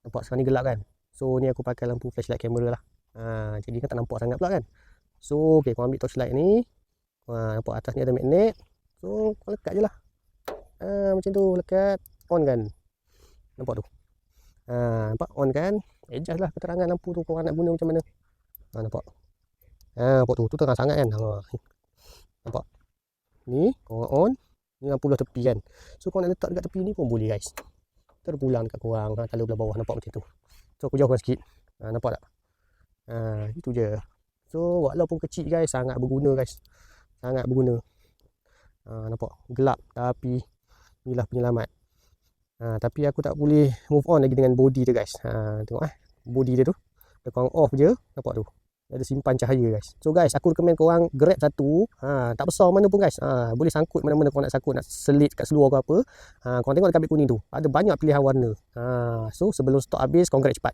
Nampak sekarang ni gelap kan. So ni aku pakai lampu flashlight kamera lah. Jadi kan tak nampak sangat pula kan. So okey, kau ambil torchlight ni. Nampak atas ni ada magnet. So kau lekat je lah. Macam tu, lekat. On kan. Nampak tu. Nampak on kan. Adjust lah keterangan lampu tu kau nak guna macam mana. Nampak. Nampak tu. Tu terang sangat kan. Nampak. Ni kau on. Ni lampu belah tepi kan. So kau nak letak dekat tepi ni pun boleh guys. Terpulang dekat korang. Kalau belah bawah nampak macam tu. So aku jauhkan sikit. Nampak tak? Itu je. So walaupun kecil guys, sangat berguna guys. Sangat berguna. Nampak? Gelap tapi inilah penyelamat. Tapi aku tak boleh move on lagi dengan body dia guys. Tengok body dia tu. Dia korang off je. Nampak tu. Dia ada simpan cahaya guys. So guys, aku recommend korang grab satu. Tak besar mana pun guys. Boleh sangkut mana-mana korang nak sangkut, nak selit kat seluar ke apa. Korang tengok dekat beg kuning tu. Ada banyak pilihan warna. So sebelum stok habis, korang grab cepat.